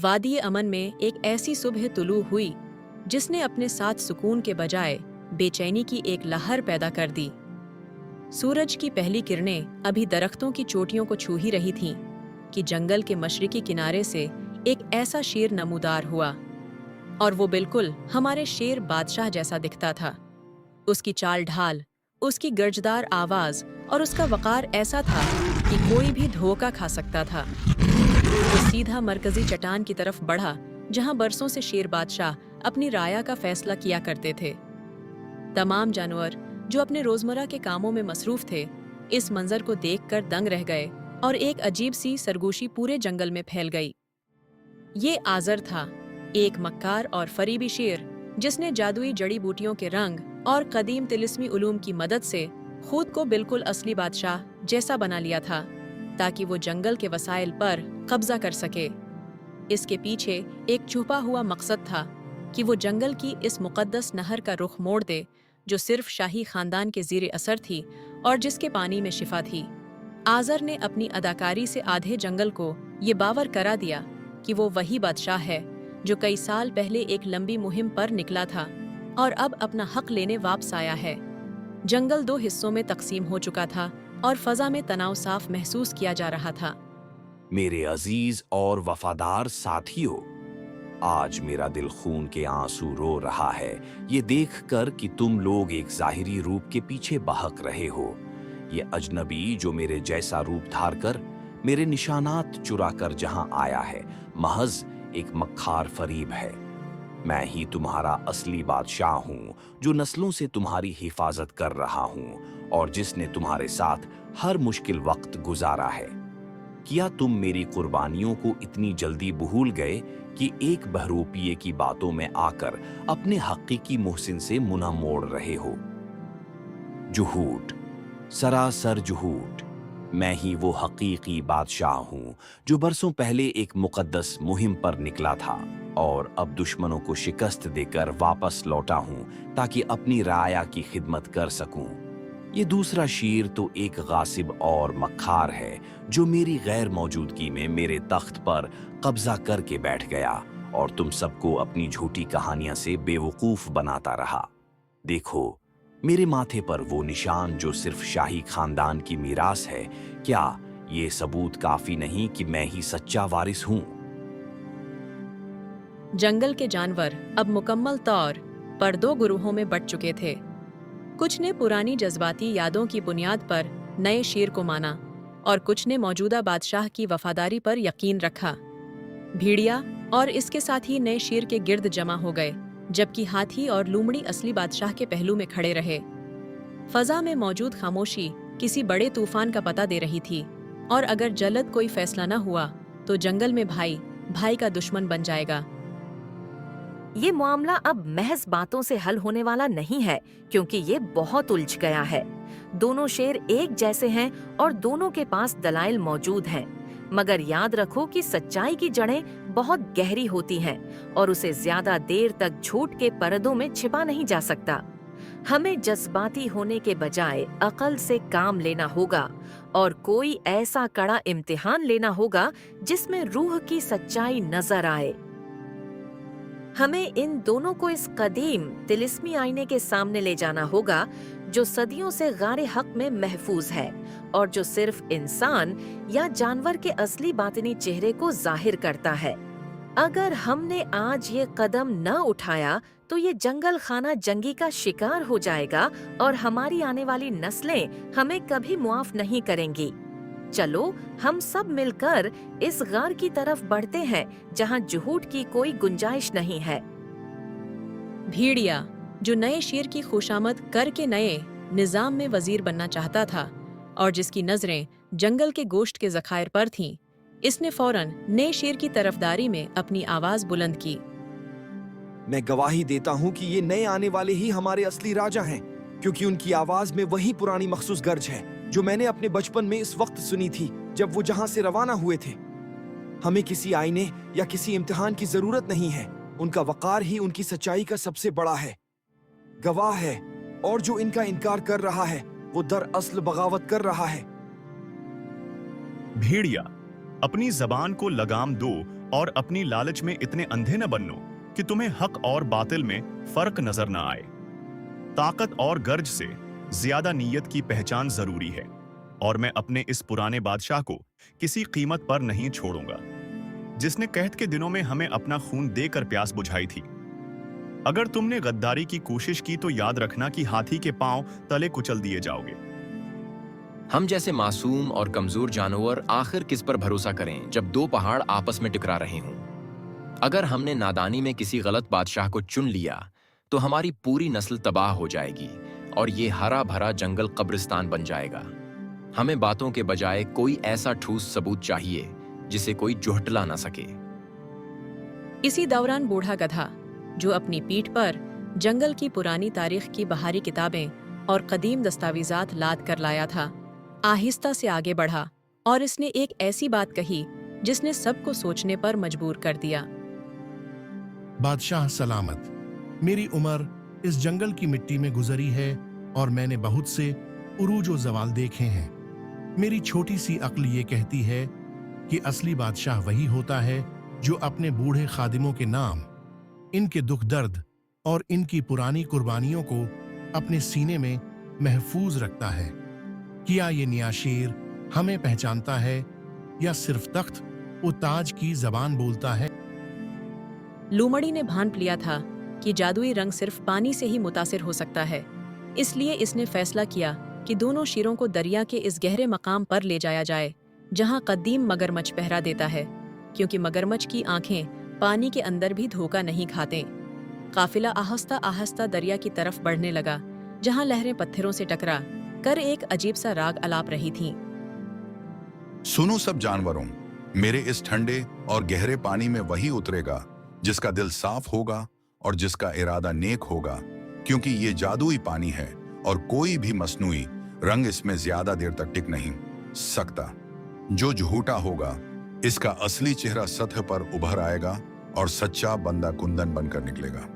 वादी अमन में एक ऐसी सुबह तुलू हुई जिसने अपने साथ सुकून के बजाय बेचैनी की एक लहर पैदा कर दी। सूरज की पहली किरणें अभी दरख्तों की चोटियों को छू ही रही थीं कि जंगल के मशरिकी किनारे से एक ऐसा शेर नमूदार हुआ, और वो बिल्कुल हमारे शेर बादशाह जैसा दिखता था। उसकी चाल ढाल, उसकी गर्जदार आवाज और उसका वक़ार ऐसा था कि कोई भी धोखा खा सकता था। वो सीधा मरकजी चट्टान की तरफ बढ़ा जहां बरसों से शेर बादशाह अपनी राया का फैसला किया करते थे। तमाम जानवर जो अपने रोजमर्रा के कामों में मसरूफ थे, इस मंजर को देखकर दंग रह गए और एक अजीब सी सरगोशी पूरे जंगल में फैल गई। ये आज़र था, एक मक्कार और फरीबी शेर जिसने जादुई जड़ी बूटियों के रंग और कदीम तिलिस्मी उलूम की मदद से खुद को बिल्कुल असली बादशाह जैसा बना लिया था, ताकि वो जंगल के वसाइल पर कब्जा कर सके। इसके पीछे एक छुपा हुआ मकसद था कि वो जंगल की इस मुक़द्दस नहर का रुख मोड़ दे जो सिर्फ शाही खानदान के ज़ीरे असर थी और जिसके पानी में शिफा थी। आज़र ने अपनी अदाकारी से आधे जंगल को ये बावर करा दिया कि वो वही बादशाह है जो कई साल पहले एक लंबी मुहिम पर निकला था और अब अपना हक लेने वापस आया है। जंगल दो हिस्सों में तकसीम हो चुका था और फजा में तनाव साफ महसूस किया जा रहा था। मेरे अजीज और वफादार साथियों, आज मेरा दिल खून के आंसू रो रहा है ये देखकर कि तुम लोग एक जाहिरी रूप के पीछे बहक रहे हो। ये अजनबी जो मेरे जैसा रूप धार कर मेरे निशानात चुरा कर जहां आया है, महज एक मक्खार फरीब है। मैं ही तुम्हारा असली बादशाह हूँ जो नस्लों से तुम्हारी हिफाजत कर रहा हूँ और जिसने तुम्हारे साथ हर मुश्किल वक्त गुजारा है। क्या तुम मेरी कुर्बानियों को इतनी जल्दी भूल गए कि एक बहरूपिये की बातों में आकर अपने हकीकी मुहसिन से मुंह मोड़ रहे हो? जुहूट, सरासर जुहूट। मैं ही वो हकीकी बादशाह हूँ जो बरसों पहले एक मुकद्दस मुहिम पर निकला था और अब दुश्मनों को शिकस्त देकर वापस लौटा हूँ ताकि अपनी राया की खिदमत कर सकूं। ये दूसरा शेर तो एक गासिब और मक्खार है जो मेरी गैर मौजूदगी में मेरे तख्त पर कब्जा करके बैठ गया और तुम सबको अपनी झूठी कहानियां से बेवकूफ बनाता रहा। देखो, मेरे माथे पर वो निशान जो सिर्फ शाही खानदान की मीरास है। क्या ये सबूत काफी नहीं कि मैं ही सच्चा वारिस हूं? जंगल के जानवर अब मुकम्मल तौर पर दो गुरूहों में बंट चुके थे। कुछ ने पुरानी जज्बाती यादों की बुनियाद पर नए शेर को माना और कुछ ने मौजूदा बादशाह की वफादारी पर यकीन रखा। भेड़िया और इसके साथ ही नए शेर के गिर्द जमा हो गए, जबकि हाथी और लूमड़ी असली बादशाह के पहलू में खड़े रहे। फजा में मौजूद खामोशी किसी बड़े तूफान का पता दे रही थी, और अगर जल्द कोई फैसला न हुआ तो जंगल में भाई भाई का दुश्मन बन जाएगा। ये मामला अब महज बातों से हल होने वाला नहीं है, क्योंकि ये बहुत उलझ गया है। दोनों शेर एक जैसे हैं और दोनों के पास दलाइल मौजूद हैं, मगर याद रखो कि सच्चाई की जड़ें बहुत गहरी होती हैं और उसे ज्यादा देर तक झूठ के पर्दों में छिपा नहीं जा सकता। हमें जज्बाती होने के बजाय अकल से काम लेना होगा और कोई ऐसा कड़ा इम्तिहान लेना होगा जिसमें रूह की सच्चाई नजर आए। हमें इन दोनों को इस कदीम तिलिस्मी आईने के सामने ले जाना होगा जो सदियों से गारे हक में महफूज है और जो सिर्फ इंसान या जानवर के असली बातिनी चेहरे को जाहिर करता है। अगर हमने आज ये कदम न उठाया तो ये जंगल खाना जंगी का शिकार हो जाएगा और हमारी आने वाली नस्लें हमें कभी मुआफ नहीं करेंगी। चलो हम सब मिलकर इस गार की तरफ बढ़ते हैं जहां जुहूट की कोई गुंजाइश नहीं है। भेड़िया, जो नए शेर की खुशामद करके नए निजाम में वजीर बनना चाहता था और जिसकी नजरें जंगल के गोश्त के ज़खायर पर थीं, इसने फौरन नए शेर की तरफदारी में अपनी आवाज बुलंद की। मैं गवाही देता हूँ कि ये नए आने वाले ही हमारे असली राजा हैं, क्योंकि उनकी आवाज में वही पुरानी मखसूस गर्ज है जो मैंने अपने बचपन में इस वक्त सुनी थी जब वो जहां से रवाना हुए थे। हमें किसी आईने या किसी इम्तिहान की जरूरत नहीं है, उनका वकार ही उनकी सच्चाई का सबसे बड़ा है, गवाह है, और जो इनका इनकार कर रहा है वो दरअसल बगावत कर रहा है। भेड़िया, अपनी जबान को लगाम दो और अपनी लालच में इतने अंधे न बननो कि तुम्हें हक और बातिल में फर्क नजर न आए। ताकत और गर्ज से ज्यादा नीयत की पहचान जरूरी है, और मैं अपने इस पुराने बादशाह को किसी कीमत पर नहीं छोड़ूंगा, जिसने कहत के दिनों में हमें अपना खून देकर प्यास बुझाई थी। अगर तुमने गद्दारी की कोशिश की तो याद रखना कि हाथी के पांव तले कुचल दिए जाओगे। हम जैसे मासूम और कमजोर जानवर आखिर किस पर भरोसा करें जब दो पहाड़ आपस में टकरा रहे हों। अगर हमने नादानी में किसी गलत बादशाह को चुन लिया तो हमारी पूरी नस्ल तबाह हो जाएगी और ये हरा भरा जंगल कब्रिस्तान बन जाएगा। हमें बातों के बजाय कोई ऐसा ठोस सबूत चाहिए जिसे कोई जुहटला ना सके। इसी दौरान बूढ़ा गधा, जो अपनी पीठ पर जंगल की पुरानी तारीख की बाहरी किताबें और कदीम दस्तावेजात लाद कर लाया था, आहिस्ता से आगे बढ़ा और इसने एक ऐसी बात कही जिसने सबको सोचने पर मजबूर कर दिया। बादशाह सलामत, मेरी उम्र इस जंगल की मिट्टी में गुजरी है और मैंने बहुत से उरूज व जवाल देखे हैं। मेरी छोटी सी अक्ल ये कहती है कि असली बादशाह वही होता है जो अपने बूढ़े खादिमों के नाम, इनके दुख दर्द और इनकी पुरानी कुर्बानियों को अपने सीने में महफूज रखता है। क्या ये नया शेर हमें पहचानता है या सिर्फ तख्त व ताज की जबान बोलता है? लूमड़ी ने भांप लिया था कि जादुई रंग सिर्फ पानी से ही मुतासिर हो सकता है, इसलिए इसने फैसला किया कि दोनों शेरों को दरिया के इस गहरे मकाम पर ले जाया जाए जहां कदीम मगरमच्छ पहरा देता है, क्योंकि मगरमच्छ की आंखें पानी के अंदर भी धोखा नहीं खाते। काफिला आहिस्ता आहिस्ता दरिया की तरफ बढ़ने लगा, जहां लहरें पत्थरों से टकरा कर एक अजीब सा राग अलाप रही थीं। सुनो सब जानवरों, मेरे इस ठंडे और गहरे पानी में वही उतरेगा जिसका दिल साफ होगा और जिसका इरादा नेक होगा, क्योंकि ये जादुई पानी है और कोई भी मसनूई रंग इसमें ज्यादा देर तक टिक नहीं सकता। जो झूठा होगा इसका असली चेहरा सतह पर उभर आएगा और सच्चा बंदा कुंदन बनकर निकलेगा।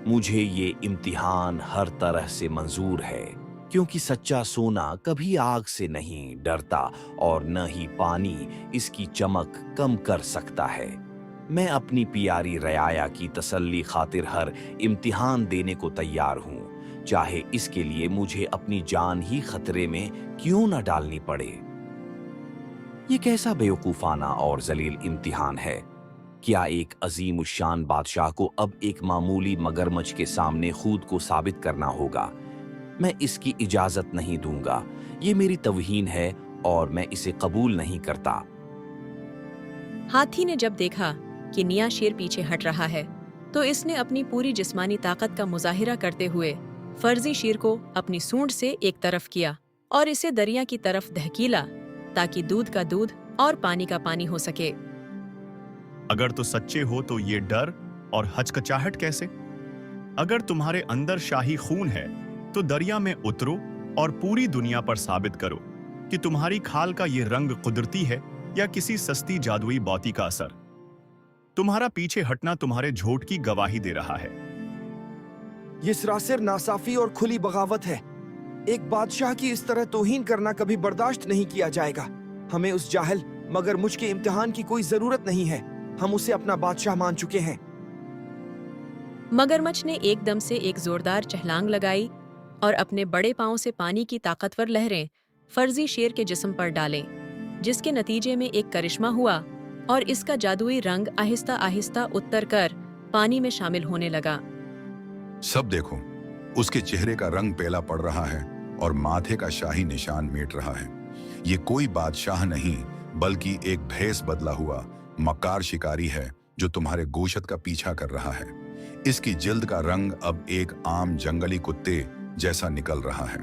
मुझे ये इम्तिहान हर तरह से मंजूर है, क्योंकि सच्चा सोना कभी आग से नहीं डरता और न ही पानी इसकी चमक कम कर सकता है। मैं अपनी प्यारी रयाया की तसल्ली खातिर हर इम्तिहान देने को तैयार हूँ, चाहे इसके लिए मुझे अपनी जान ही खतरे में क्यों न डालनी पड़े। ये कैसा बेवकूफाना और जलील इम्तिहान है। क्या एक अजीम उशान बादशाह को अब एक मामूली मगरमच्छ के सामने खुद को साबित करना होगा? मैं इसकी इजाजत नहीं दूंगा। ये मेरी तौहीन है और मैं इसे कबूल नहीं करता। हाथी ने जब देखा कि निया शेर पीछे हट रहा है, तो इसने अपनी पूरी जिस्मानी ताकत का मुजाहिरा करते हुए फर्जी शेर को अपनी सूंड से एक तरफ किया और इसे दरिया की तरफ धकेला, ताकि दूध का दूध और पानी का पानी हो सके। अगर तो सच्चे हो तो ये डर और हचकचाहट कैसे? अगर तुम्हारे अंदर शाही खून है तो दरिया में उतरो और पूरी दुनिया पर साबित करो कि तुम्हारी खाल का ये रंग कुदरती है या किसी सस्ती जादुई बौती का असर। तुम्हारा पीछे हटना तुम्हारे झूठ की गवाही दे रहा है। ये सरासर नासाफी और खुली बगावत है। एक बादशाह की इस तरह तौहीन करना कभी बर्दाश्त नहीं किया जाएगा। हमें उस जाहिल मगर मुझ के इम्तिहान की कोई जरूरत नहीं है। हम उसे अपना बादशाह मान चुके हैं। मगरमच्छ ने एकदम से एक जोरदार छलांग लगाई और अपने बड़े पांव से पानी की ताकतवर लहरें फर्जी शेर के जिस्म पर डालें, जिसके नतीजे में एक करिश्मा हुआ और इसका जादुई रंग आहिस्ता आहिस्ता उतर कर पानी में शामिल होने लगा। सब देखो, उसके चेहरे का रंग पीला पड़ रहा है और माथे का शाही निशान मिट रहा है। ये कोई बादशाह नहीं बल्कि एक भैंस बदला हुआ मक्कार शिकारी है जो तुम्हारे गोशत का पीछा कर रहा है। इसकी जिल्द का रंग अब एक आम जंगली कुत्ते जैसा निकल रहा है।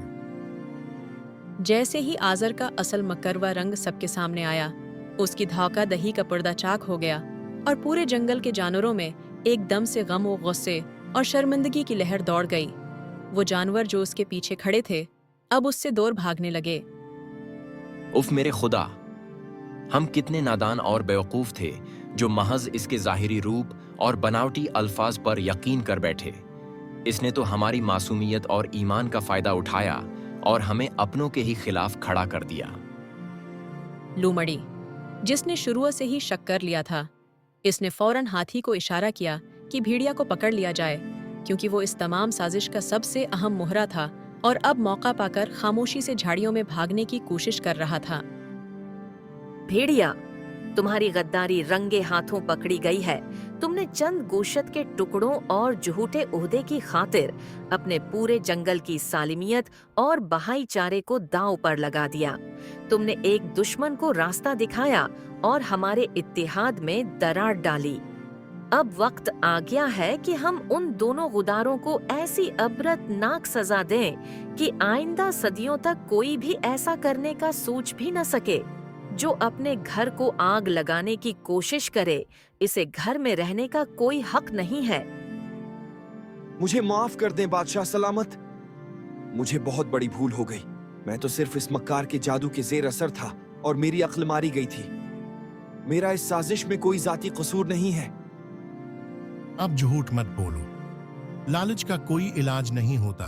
जैसे ही आजर का असल मकरवा रंग सबके सामने आया, उसकी धाका दही का पर्दा चाक हो गया और पूरे जंगल के जानवरों में एकदम से गम और गुस्से और शर्मिंदगी की लहर दौड़ गई। वो जानवर जो उसके पीछे खड़े थे अब उससे दूर भागने लगे। उफ मेरे खुदा, हम कितने नादान और बेवकूफ थे जो महज इसके जाहिरी रूप और बनावटी अल्फाज पर यकीन कर बैठे। इसने तो हमारी मासूमियत और ईमान का फायदा उठाया और हमें अपनों के ही खिलाफ खड़ा कर दिया। लूमड़ी, जिसने शुरू से ही शक कर लिया था। इसने फौरन हाथी को इशारा किया कि भेड़िया को पकड़ लिया जाए, क्योंकि वो इस तमाम साजिश का सबसे अहम मोहरा था और अब मौका पाकर खामोशी से झाड़ियों में भागने की कोशिश कर रहा था। भेड़िया, तुम्हारी गद्दारी रंगे हाथों पकड़ी गई है। तुमने चंद गोश्त के टुकड़ों और झूठे ओहदे की खातिर अपने पूरे जंगल की सालिमियत और बहाई चारे को दांव पर लगा दिया। तुमने एक दुश्मन को रास्ता दिखाया और हमारे इत्तेहाद में दरार डाली। अब वक्त आ गया है कि हम उन दोनों गुदारों को ऐसी अबरतनाक सजा दें कि आइंदा सदियों तक कोई भी ऐसा करने का सोच भी न सके। जो अपने घर को आग लगाने की कोशिश करे, इसे घर में रहने का कोई हक नहीं है। मुझे माफ कर दें बादशाह सलामत। मुझे बहुत बड़ी भूल हो गई। मैं तो सिर्फ इस मक्कार के जादू के जेर असर था और मेरी अक्ल मारी गई थी। मेरा इस साजिश में कोई जाती कसूर नहीं है। अब झूठ मत बोलो। लालच का कोई इलाज नहीं होता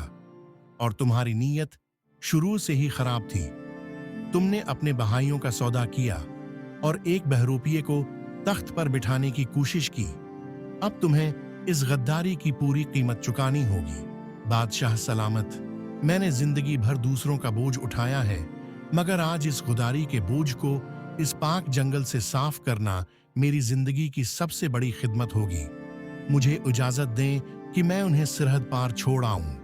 और तुम्हारी नीयत शुरू से ही खराब थी। तुमने अपने बहाइयों का सौदा किया और एक बहरूपिये को तख्त पर बिठाने की कोशिश की। अब तुम्हें इस गद्दारी की पूरी कीमत चुकानी होगी। बादशाह सलामत, मैंने जिंदगी भर दूसरों का बोझ उठाया है, मगर आज इस गुदारी के बोझ को इस पाक जंगल से साफ करना मेरी जिंदगी की सबसे बड़ी खिदमत होगी। मुझे इजाजत दें कि मैं उन्हें सरहद पार छोड़ आऊं।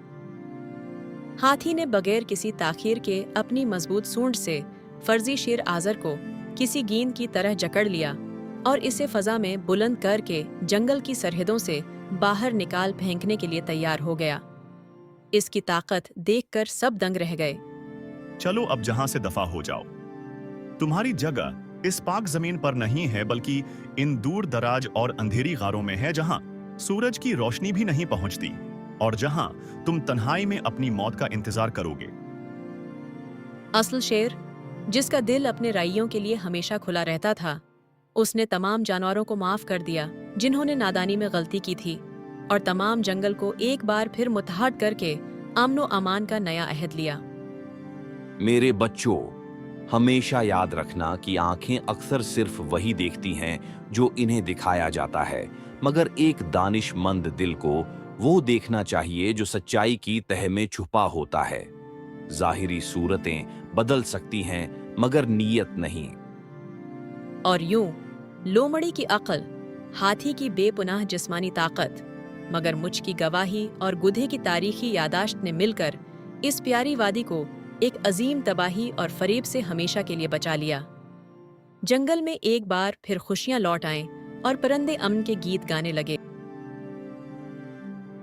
हाथी ने बगैर किसी ताखीर के अपनी मजबूत सूंड से फर्जी शेर आजर को किसी गेंद की तरह जकड़ लिया और इसे फजा में बुलंद करके जंगल की सरहदों से बाहर निकाल फेंकने के लिए तैयार हो गया। इसकी ताकत देखकर सब दंग रह गए। चलो अब जहां से दफा हो जाओ। तुम्हारी जगह इस पाक जमीन पर नहीं है, बल्कि इन दूर दराज और अंधेरी गारों में है, जहां सूरज की रोशनी भी नहीं पहुंचती और जहां तुम तन्हाई में अपनी मौत का इंतजार करोगे। असल शेर, जिसका दिल अपने राइयों के लिए हमेशा खुला रहता था, उसने तमाम जानवरों को माफ कर दिया जिन्होंने नादानी में गलती की थी और तमाम जंगल को एक बार फिर मुत्तहद करके अमन व अमान का नया अहद लिया। मेरे बच्चों, हमेशा याद रखना कि आंखें अक्सर सिर्फ वही देखती हैं जो इन्हें दिखाया जाता है, मगर एक दानिशमंद दिल को वो देखना चाहिए जो सच्चाई की तह में छुपा होता है। जाहिरी सूरतें बदल सकती हैं, मगर नीयत नहीं। और यूं लोमड़ी की अक्ल, हाथी की बेपुनाह जिस्मानी ताकत, मगर मुझ की गवाही और गुधे की तारीखी यादाश्त ने मिलकर इस प्यारी वादी को एक अजीम तबाही और फरेब से हमेशा के लिए बचा लिया। जंगल में एक बार फिर खुशियां लौट आएं और परिंदे अमन के गीत गाने लगे।